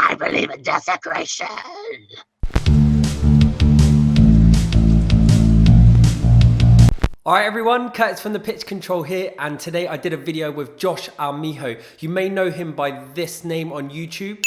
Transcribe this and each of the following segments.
I believe in desecration. Alright everyone, Curtis from the Pitch Control here, and today I did a video with Josh Armijo. You may know him by this name on YouTube.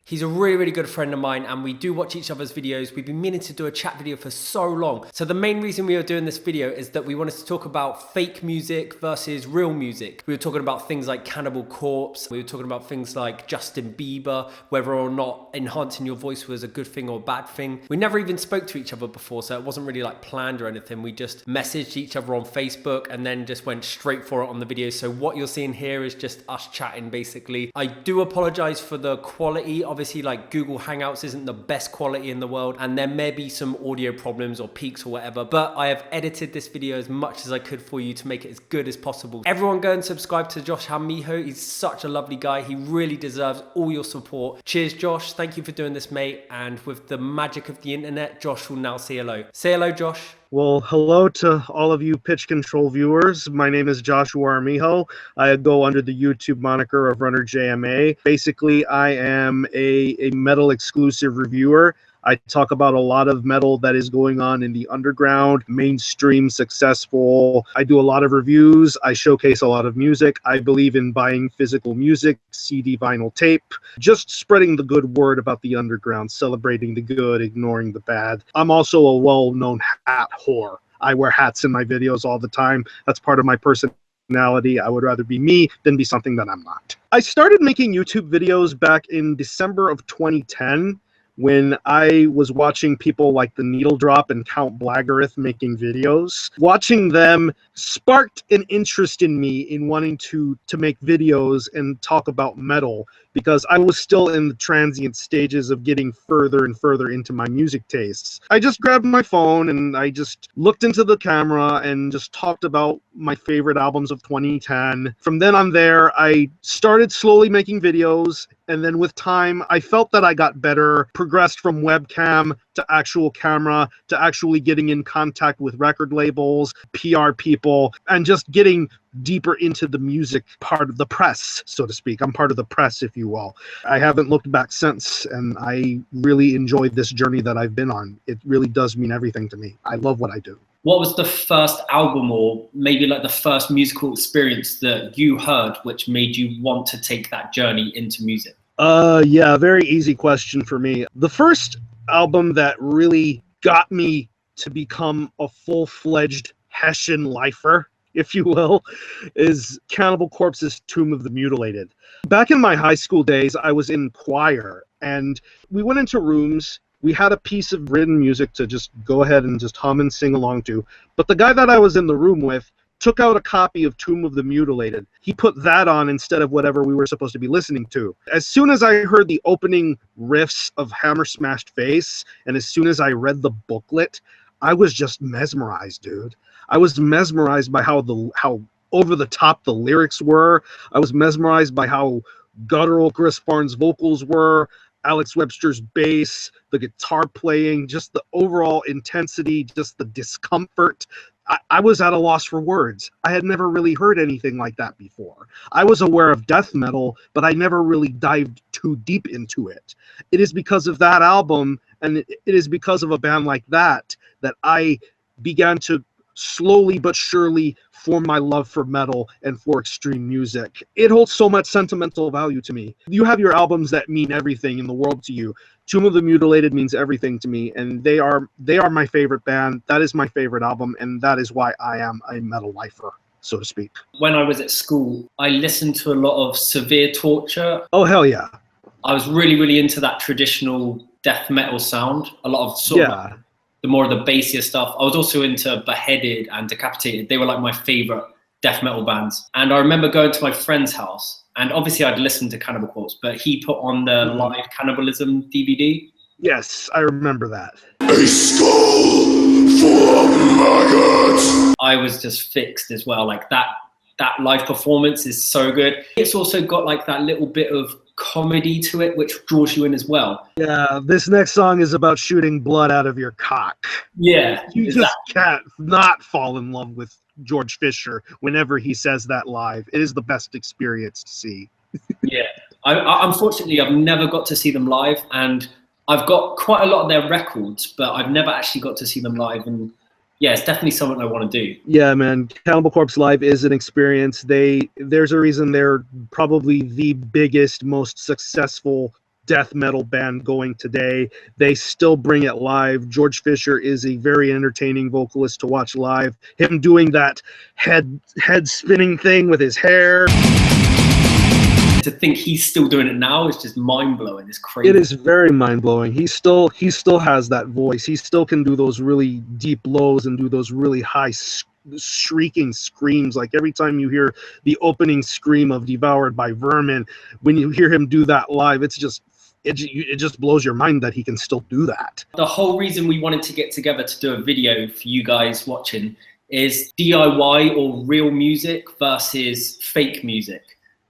He's a really good friend of mine and we do watch each other's videos. We've been meaning to do a chat video for so long. So the main reason we are doing this video is that we wanted to talk about fake music versus real music. We were talking about things like Cannibal Corpse. We were talking about things like Justin Bieber, whether or not enhancing your voice was a good thing or a bad thing. We never even spoke to each other before, so it wasn't really like planned or anything. We just messaged each other on Facebook and then just went straight for it on the video. So what you're seeing here is just us chatting basically. I do apologize for the quality. Obviously, like Google Hangouts isn't the best quality in the world and there may be some audio problems or peaks or whatever, but I have edited this video as much as I could for you to make it as good as possible. Everyone go and subscribe to Josh Armijo. He's such a lovely guy. He really deserves all your support. Cheers, Josh. Thank you for doing this, mate. And with the magic of the internet, Josh will now say hello. Say hello, Josh. Well, hello to all of you Pitch Control viewers. My name is Joshua Armijo. I go under the YouTube moniker of Runner JMA. Basically, I am a metal exclusive reviewer. I talk about a lot of metal that is going on in the underground, mainstream, successful. I do a lot of reviews. I showcase a lot of music. I believe in buying physical music, CD, vinyl, tape, just spreading the good word about the underground, celebrating the good, ignoring the bad. I'm also a well-known hat whore. I wear hats in my videos all the time. That's part of my personality. I would rather be me than be something that I'm not. I started making YouTube videos back in December of 2010. When I was watching people like the Needle Drop and Count Blaggerith making videos. Watching them sparked an interest in me in wanting to make videos and talk about metal, because I was still in the transient stages of getting further and further into my music tastes. I just grabbed my phone and I just looked into the camera and just talked about my favorite albums of 2010. From then on there, I started slowly making videos, and then with time, I felt that I got better, progressed from webcam to actual camera, to actually getting in contact with record labels, PR people, and just getting deeper into the music part of the press, so to speak. I'm part of the press, if you will. I haven't looked back since, and I really enjoyed this journey that I've been on. It really does mean everything to me. I love what I do. What was the first album or maybe like the first musical experience that you heard which made you want to take that journey into music? Yeah, very easy question for me. The first album that really got me to become a full-fledged Hessian lifer, if you will, is Cannibal Corpse's Tomb of the Mutilated. Back in my high school days, I was in choir, and we went into rooms. We had a piece of written music to just go ahead and just hum and sing along to. But the guy that I was in the room with took out a copy of Tomb of the Mutilated. He put that on instead of whatever we were supposed to be listening to. As soon as I heard the opening riffs of Hammer Smashed Face, and as soon as I read the booklet, I was just mesmerized, dude. I was mesmerized by how over the top the lyrics were. I was mesmerized by how guttural Chris Barnes' vocals were, Alex Webster's bass, the guitar playing, just the overall intensity, just the discomfort. I was at a loss for words. I had never really heard anything like that before. I was aware of death metal, but I never really dived too deep into it. It is because of that album, and it is because of a band like that I began to slowly but surely form my love for metal and for extreme music. It holds so much sentimental value to me. You have your albums that mean everything in the world to you. Tomb of the Mutilated means everything to me, and they are my favorite band. That is my favorite album, and that is why I am a metal lifer, so to speak. When I was at school, I listened to a lot of Severe Torture. Oh, hell yeah. I was really into that traditional death metal sound. A lot of sort of the more of the bassier stuff. I was also into Beheaded and Decapitated. They were like my favorite death metal bands. And I remember going to my friend's house, and obviously I'd listened to Cannibal Corpse, but he put on the live Cannibalism DVD. Yes, I remember that. A skull full of maggots. I was just fixed as well. Like that live performance is so good. It's also got like that little bit of comedy to it, which draws you in as well. Yeah, this next song is about shooting blood out of your cock. Yeah. You just can't not fall in love with George Fisher whenever he says that live. It is the best experience to see. Yeah. Unfortunately, I've never got to see them live, and I've got quite a lot of their records, but I've never actually got to see them live. And yeah, it's definitely something I want to do. Yeah, man, Cannibal Corpse live is an experience. There's a reason they're probably the biggest, most successful death metal band going today. They still bring it live. George Fisher is a very entertaining vocalist to watch live. Him doing that head spinning thing with his hair. To think he's still doing it now is just mind-blowing. It's crazy. It is very mind-blowing. He still has that voice. He still can do those really deep lows and do those really high shrieking screams. Like every time you hear the opening scream of Devoured by Vermin, when you hear him do that live, it just blows your mind that he can still do that. The whole reason we wanted to get together to do a video for you guys watching is DIY or real music versus fake music.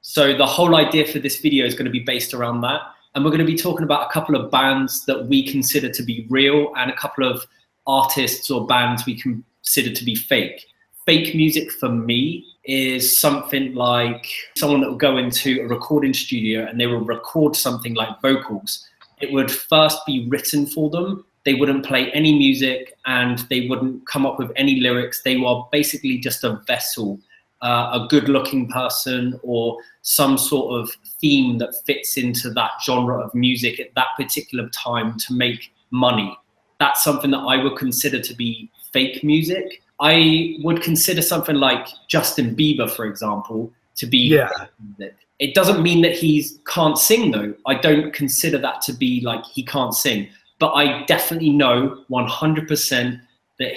So the whole idea for this video is going to be based around that. And we're going to be talking about a couple of bands that we consider to be real and a couple of artists or bands we consider to be fake. Fake music for me is something like someone that will go into a recording studio and they will record something like vocals. It would first be written for them. They wouldn't play any music and they wouldn't come up with any lyrics. They were basically just a vessel, a good-looking person or some sort of theme that fits into that genre of music at that particular time to make money. That's something that I would consider to be fake music. I would consider something like Justin Bieber, for example, to be fake music. It doesn't mean that he can't sing, though. I don't consider that to be like he can't sing. But I definitely know 100% that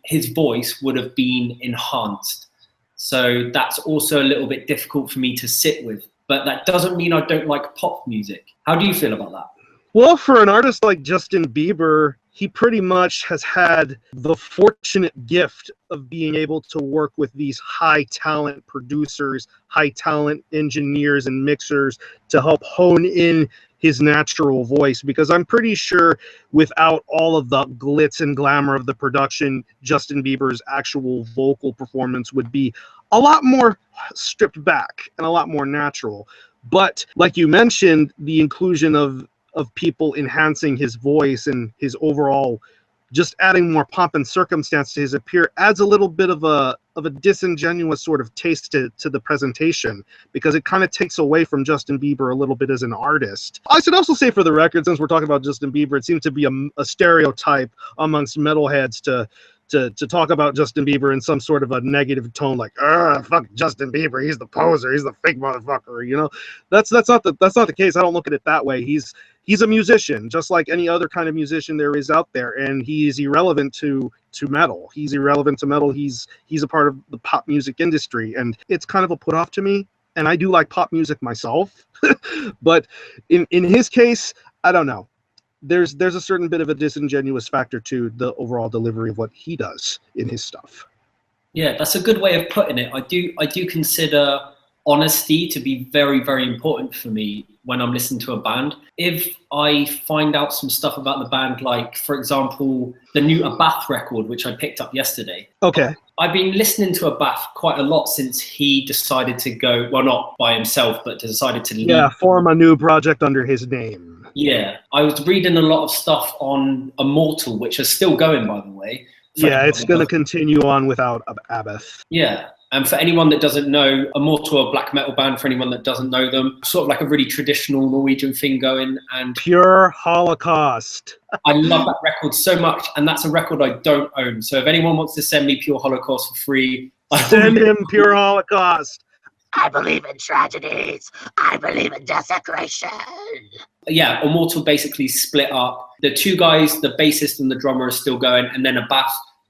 his voice would have been enhanced. So that's also a little bit difficult for me to sit with. But that doesn't mean I don't like pop music. How do you feel about that? Well, for an artist like Justin Bieber, he pretty much has had the fortunate gift of being able to work with these high talent producers, high talent engineers and mixers to help hone in his natural voice, because I'm pretty sure without all of the glitz and glamour of the production, Justin Bieber's actual vocal performance would be a lot more stripped back and a lot more natural. But like you mentioned, the inclusion of people enhancing his voice and his overall, just adding more pomp and circumstance to his appear adds a little bit of a disingenuous sort of taste to the presentation, because it kind of takes away from Justin Bieber a little bit as an artist. I should also say, for the record, since we're talking about Justin Bieber, it seems to be a stereotype amongst metalheads to talk about Justin Bieber in some sort of a negative tone, like, fuck Justin Bieber, he's the poser, he's the fake motherfucker, you know? That's not the case. I don't look at it that way. He's a musician, just like any other kind of musician there is out there, and he's irrelevant to metal. He's irrelevant to metal. He's a part of the pop music industry, and it's kind of a put off to me. And I do like pop music myself, but in his case, I don't know. There's a certain bit of a disingenuous factor to the overall delivery of what he does in his stuff. Yeah, that's a good way of putting it. I do consider honesty to be very, very important for me when I'm listening to a band. If I find out some stuff about the band, like, for example, the new e.t.c record, which I picked up yesterday. Okay. I've been listening to e.t.c quite a lot since he decided to go, well, not by himself, but decided to leave. Yeah, form a new project under his name. Yeah, I was reading a lot of stuff on Immortal, which is still going, by the way. Yeah, it's going to continue on without e.t.c. Yeah, and for anyone that doesn't know, Immortal, a black metal band, for anyone that doesn't know them, sort of like a really traditional Norwegian thing going. And Pure Holocaust. I love that record so much, and that's a record I don't own. So if anyone wants to send me Pure Holocaust for free, send him Pure Holocaust. I believe in tragedies. I believe in desecration. Yeah, Immortal basically split up. The two guys, the bassist and the drummer, are still going, and then e.t.c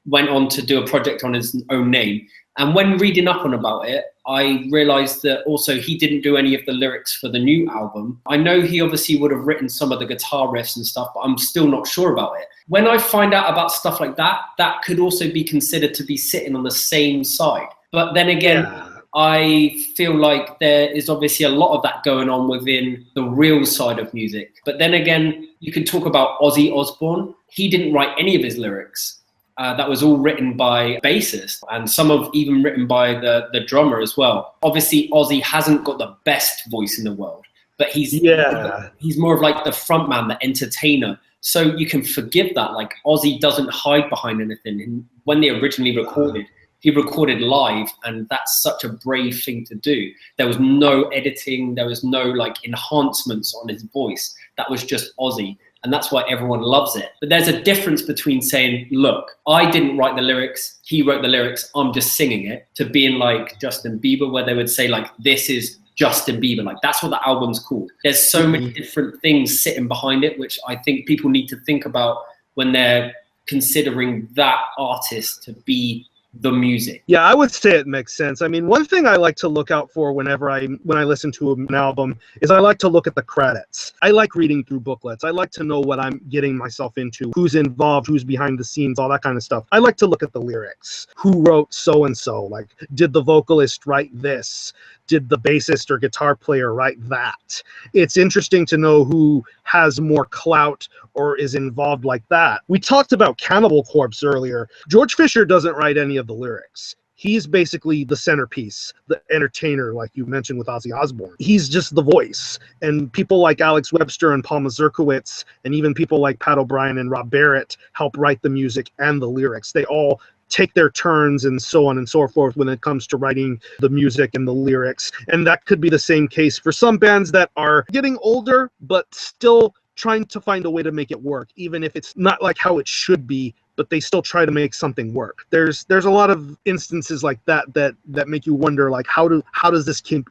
went on to do a project on his own name. And when reading up on about it, I realized that also he didn't do any of the lyrics for the new album. I know he obviously would have written some of the guitar riffs and stuff, but I'm still not sure about it. When I find out about stuff like that, that could also be considered to be sitting on the same side. But then again, I feel like there is obviously a lot of that going on within the real side of music. But then again, you can talk about Ozzy Osbourne. He didn't write any of his lyrics. That was all written by bassist, and some of even written by the drummer as well. Obviously, Ozzy hasn't got the best voice in the world, but he's Yeah. he's more of like the front man, the entertainer. So you can forgive that. Like Ozzy doesn't hide behind anything. And when they originally recorded, he recorded live, and that's such a brave thing to do. There was no editing, there was no like enhancements on his voice. That was just Ozzy. And that's why everyone loves it. But there's a difference between saying, look, I didn't write the lyrics, he wrote the lyrics, I'm just singing it, to being like Justin Bieber, where they would say like, this is Justin Bieber. Like that's what the album's called. There's so many different things sitting behind it, which I think people need to think about when they're considering that artist to be the music. Yeah, I would say it makes sense. I mean, one thing I like to look out for when I listen to an album is I like to look at the credits. I like reading through booklets. I like to know what I'm getting myself into, who's involved, who's behind the scenes, all that kind of stuff. I like to look at the lyrics. Who wrote so and so? Like, did the vocalist write this? Did the bassist or guitar player write that? It's interesting to know who has more clout or is involved like that. We talked about Cannibal Corpse earlier. George Fisher doesn't write any of the lyrics. He's basically the centerpiece, the entertainer, like you mentioned with Ozzy Osbourne. He's just the voice. And people like Alex Webster and Paul Mazurkiewicz, and even people like Pat O'Brien and Rob Barrett help write the music and the lyrics. They all take their turns and so on and so forth when it comes to writing the music and the lyrics. And that could be the same case for some bands that are getting older, but still trying to find a way to make it work, even if it's not like how it should be, but they still try to make something work. There's a lot of instances like that make you wonder, like, how does this keep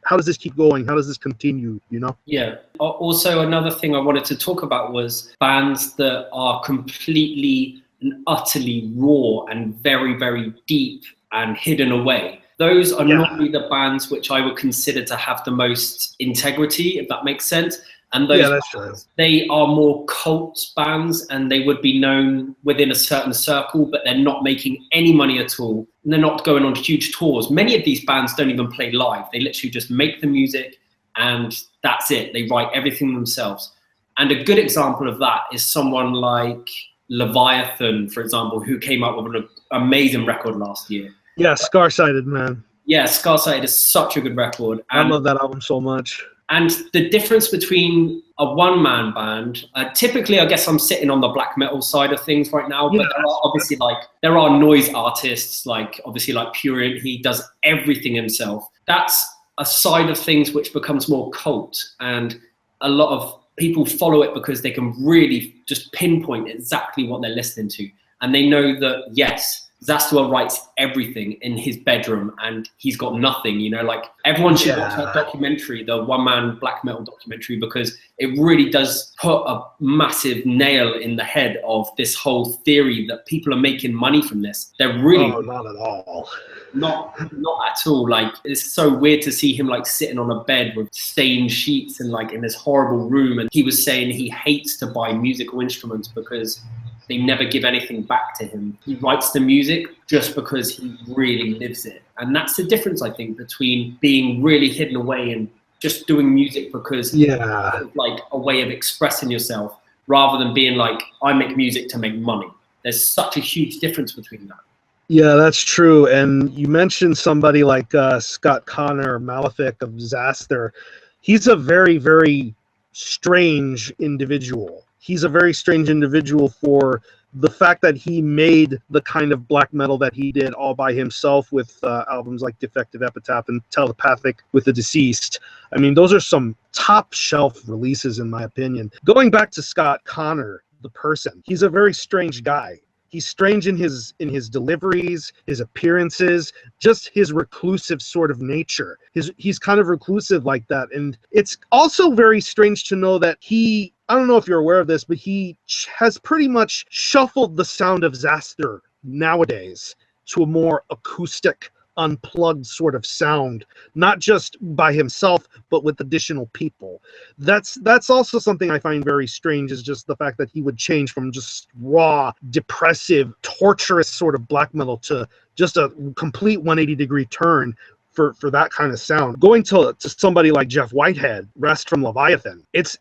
going? How does this continue, you know? Yeah. Also, another thing I wanted to talk about was bands that are completely and utterly raw and very, very deep and hidden away. Those are normally the bands which I would consider to have the most integrity, if that makes sense. And those that's true. They are more cult bands, and they would be known within a certain circle, but they're not making any money at all. And they're not going on huge tours. Many of these bands don't even play live. They literally just make the music and that's it. They write everything themselves. And a good example of that is someone like Leviathan, for example, who came out with an amazing record last year. Yeah, Scar-Sighted, man. Yeah, Scar-Sighted is such a good record. I love that album so much. And the difference between a one-man band, typically, I guess I'm sitting on the black metal side of things right now, but there are obviously there are noise artists, like obviously like Purian, he does everything himself. That's a side of things which becomes more cult, and a lot of people follow it because they can really just pinpoint exactly what they're listening to. And they know that, yes, Zastwa writes everything in his bedroom and he's got nothing, you know, like everyone should watch that documentary, the one-man black metal documentary, because it really does put a massive nail in the head of this whole theory that people are making money from this. They're really not at all. Not at all. Like, it's so weird to see him like sitting on a bed with stained sheets and like in this horrible room. And he was saying he hates to buy musical instruments because they never give anything back to him. He writes the music just because he really lives it. And that's the difference, I think, between being really hidden away and just doing music because it's like a way of expressing yourself, rather than being like, I make music to make money. There's such a huge difference between that. Yeah, that's true. And you mentioned somebody like Scott Connor, Malefic of Disaster. He's a very, very strange individual. He's a very strange individual for the fact that he made the kind of black metal that he did all by himself with albums like Defective Epitaph and Telepathic with the Deceased. I mean, those are some top shelf releases in my opinion. Going back to Scott Connor, the person, he's a very strange guy. He's strange in his deliveries, his appearances, just his reclusive sort of nature. He's kind of reclusive like that. And it's also very strange to know that he, I don't know if you're aware of this, but he has pretty much shuffled the sound of Zaster nowadays to a more acoustic, unplugged sort of sound, not just by himself, but with additional people. That's also something I find very strange, is just the fact that he would change from just raw, depressive, torturous sort of black metal to just a complete 180-degree turn for that kind of sound. Going to somebody like Jeff Whitehead, Rest from Leviathan, it's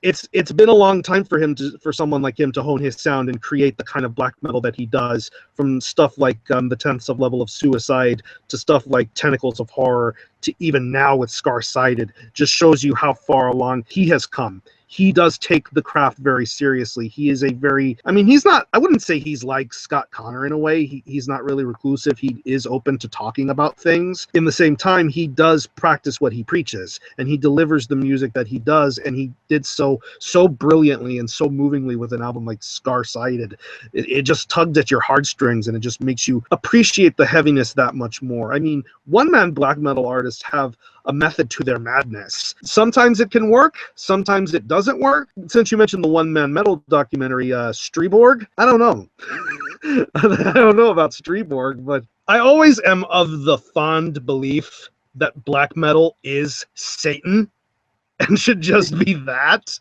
been a long time for someone like him to hone his sound and create the kind of black metal that he does, from stuff like the 10th Level of Suicide to stuff like Tentacles of Horror to even now with Scar-Sided. Just shows you how far along he has come. He does take the craft very seriously. He is he's not, I wouldn't say he's like Scott Connor in a way. He's not really reclusive. He is open to talking about things. In the same time, he does practice what he preaches, and he delivers the music that he does, and he did so brilliantly and so movingly with an album like Scar-Sided. It just tugged at your heartstrings, and it just makes you appreciate the heaviness that much more. I mean, one-man black metal artists have a method to their madness. Sometimes it can work, sometimes it doesn't work. Since you mentioned the one-man metal documentary, Streborg, I don't know. I don't know about Streborg, but I always am of the fond belief that black metal is Satan and should just be that.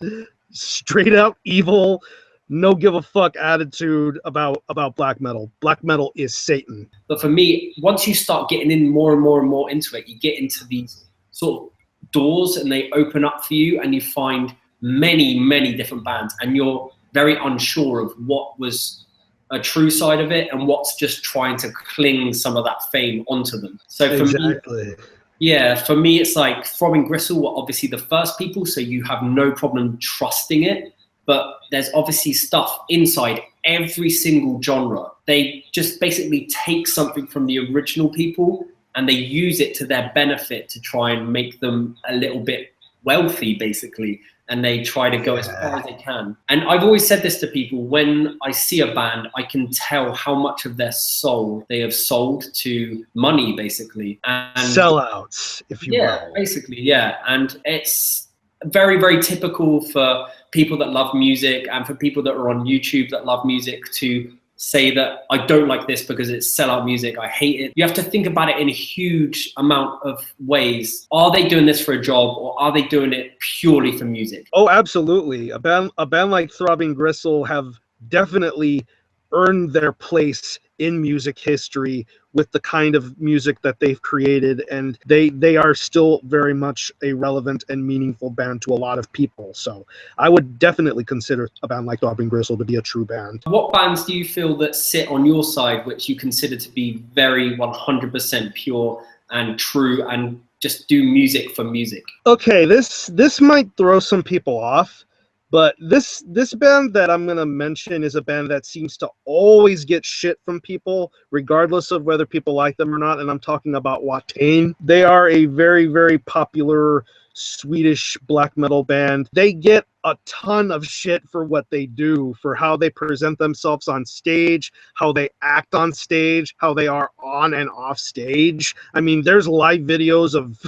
Straight out evil, no give a fuck attitude about black metal. Black metal is Satan. But for me, once you start getting in more and more and more into it, you get into these sort of doors, and they open up for you, and you find many different bands, and you're very unsure of what was a true side of it and what's just trying to cling some of that fame onto them. So for me, it's like Throbbing Gristle were obviously the first people, so you have no problem trusting it. But there's obviously stuff inside every single genre. They just basically take something from the original people and they use it to their benefit to try and make them a little bit wealthy, basically. And they try to go as far as they can. And I've always said this to people: when I see a band, I can tell how much of their soul they have sold to money, basically. And sellouts, if you will. Yeah, basically, yeah. And it's very typical for people that love music and for people that are on YouTube that love music to say that I don't like this because it's sellout music, I hate it. You have to think about it in a huge amount of ways. Are they doing this for a job, or are they doing it purely for music? Oh, absolutely. A band like Throbbing Gristle have definitely earned their place in music history with the kind of music that they've created, and they are still very much a relevant and meaningful band to a lot of people. So I would definitely consider a band like Throbbing Gristle to be a true band. What bands do you feel that sit on your side which you consider to be very 100% pure and true and just do music for music? Okay, this might throw some people off, but this band that I'm going to mention is a band that seems to always get shit from people, regardless of whether people like them or not, and I'm talking about Watain. They are a very popular Swedish black metal band. They get a ton of shit for what they do, for how they present themselves on stage, how they act on stage, how they are on and off stage. I mean, there's live videos of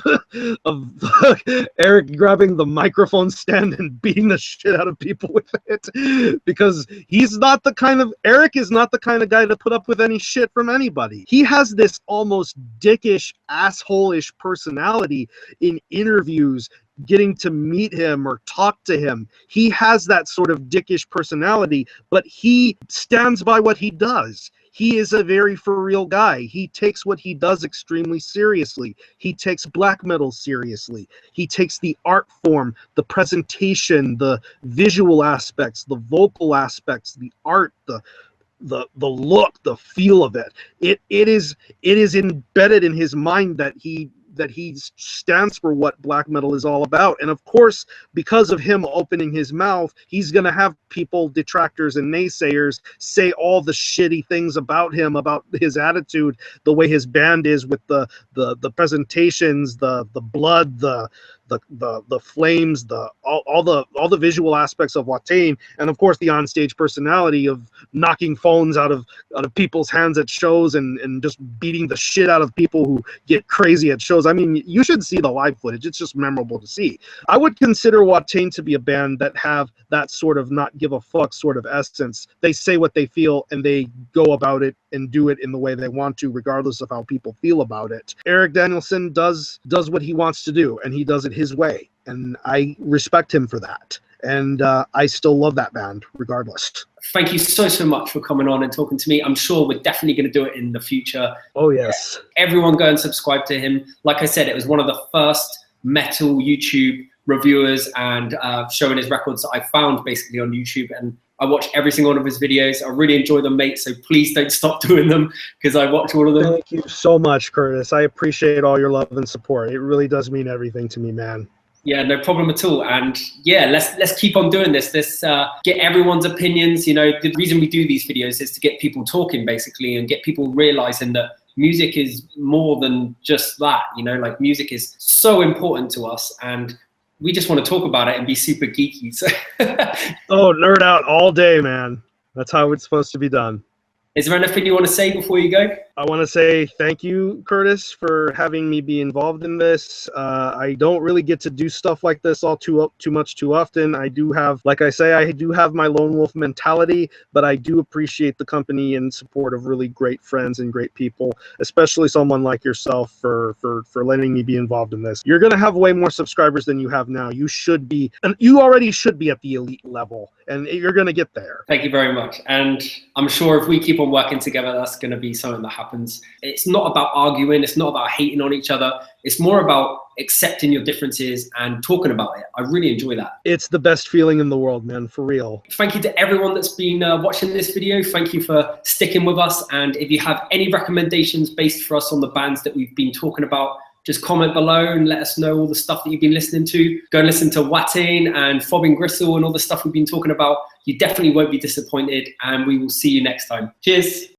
Eric grabbing the microphone stand and beating the shit out of people with it, because Eric is not the kind of guy to put up with any shit from anybody. He has this almost dickish, asshole-ish personality in interviews. Getting to meet him or talk to him, he has that sort of dickish personality, but he stands by what he does. He is a very for real guy. He takes what he does extremely seriously. He takes black metal seriously. He takes the art form, the presentation, the visual aspects, the vocal aspects, the art, the look, the feel of it. It is embedded in his mind that he stands for what black metal is all about. And of course, because of him opening his mouth, he's going to have people, detractors and naysayers, say all the shitty things about him, about his attitude, the way his band is with the presentations, the blood, the flames, all the visual aspects of Watain, and of course the onstage personality of knocking phones out of people's hands at shows and just beating the shit out of people who get crazy at shows. I mean, you should see the live footage. It's just memorable to see. I would consider Watain to be a band that have that sort of not give a fuck sort of essence. They say what they feel and they go about it and do it in the way they want to, regardless of how people feel about it. Eric Danielson does what he wants to do, and he does it his way, and I respect him for that. and I still love that band regardless. Thank you so much for coming on and talking to me. I'm sure we're definitely going to do it in the future. Oh yes. Everyone go and subscribe to him. Like I said, it was one of the first metal YouTube reviewers and showing his records that I found basically on YouTube, and I watch every single one of his videos. I really enjoy them, mate, so please don't stop doing them because I watch all of them. Thank you so much, Curtis. I appreciate all your love and support. It really does mean everything to me, man. Yeah, no problem at all. And yeah, let's keep on doing this. Let's get everyone's opinions. You know, the reason we do these videos is to get people talking basically and get people realizing that music is more than just that. You know, like music is so important to us, and we just want to talk about it and be super geeky. So oh, nerd out all day, man. That's how it's supposed to be done. Is there anything you want to say before you go? I want to say thank you, Curtis, for having me be involved in this. I don't really get to do stuff like this all too much too often. I do have, like I say, I do have my lone wolf mentality, but I do appreciate the company and support of really great friends and great people, especially someone like yourself for letting me be involved in this. You're going to have way more subscribers than you have now. You should be, and you already should be at the elite level, and you're going to get there. Thank you very much. And I'm sure if we keep on working together, that's going to be something that happens. It's not about arguing. It's not about hating on each other. It's more about accepting your differences and talking about it. I really enjoy that. It's the best feeling in the world, man, for real. Thank you to everyone that's been watching this video. Thank you for sticking with us. And if you have any recommendations based for us on the bands that we've been talking about, just comment below and let us know all the stuff that you've been listening to. Go and listen to Watain and Fob and Gristle and all the stuff we've been talking about. You definitely won't be disappointed, and we will see you next time. Cheers.